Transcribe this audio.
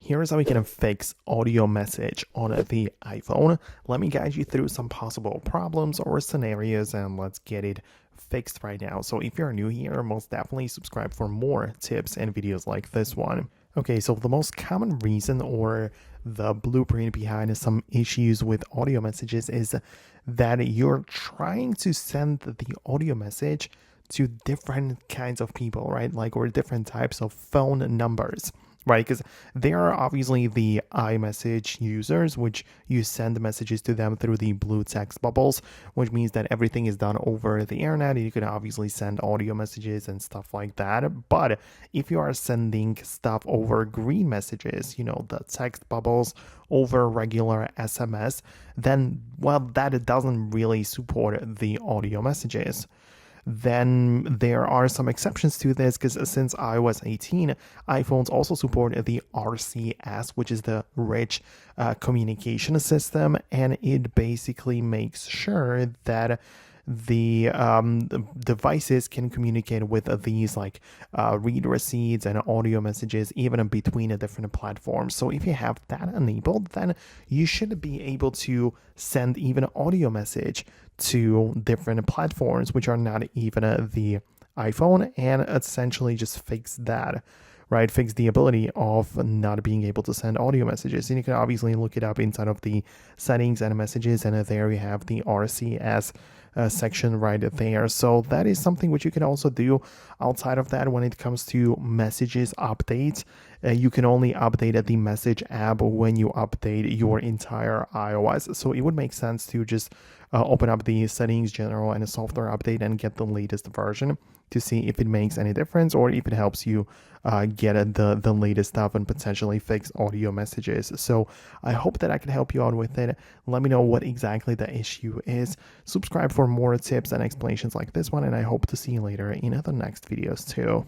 Here's how we can fix audio message on the iPhone. Let me guide you through some possible problems or scenarios and let's get it fixed right now. So if you're new here, most definitely subscribe for more tips and videos like this one. Okay, so the most common reason or the blueprint behind some issues with audio messages is that you're trying to send the audio message to different kinds of people, right? Or different types of phone numbers, right? Because there are obviously the iMessage users, which you send messages to them through the blue text bubbles, which means that everything is done over the internet. You can obviously send audio messages and stuff like that. But if you are sending stuff over green messages, the text bubbles over regular SMS, then, well, that doesn't really support the audio messages. Then there are some exceptions to this because since iOS 18, iPhones also support the RCS, which is the Rich Communication System, and it basically makes sure that the devices can communicate with these read receipts and audio messages even between the different platforms. So if you have that enabled, then you should be able to send even audio message to different platforms which are not even the iPhone, and essentially just fix that, right? Fix the ability of not being able to send audio messages. And you can obviously look it up inside of the settings and messages, and there you have the RCS section right there. So that is something which you can also do. Outside of that, when it comes to messages updates, you can only update the message app when you update your entire iOS. So it would make sense to just open up the settings, general, and a software update and get the latest version to see if it makes any difference or if it helps you get the latest stuff and potentially fix audio messages. So I hope that I can help you out with it. Let me know what exactly the issue is. Subscribe for more tips and explanations like this one, and I hope to see you later in the next videos too.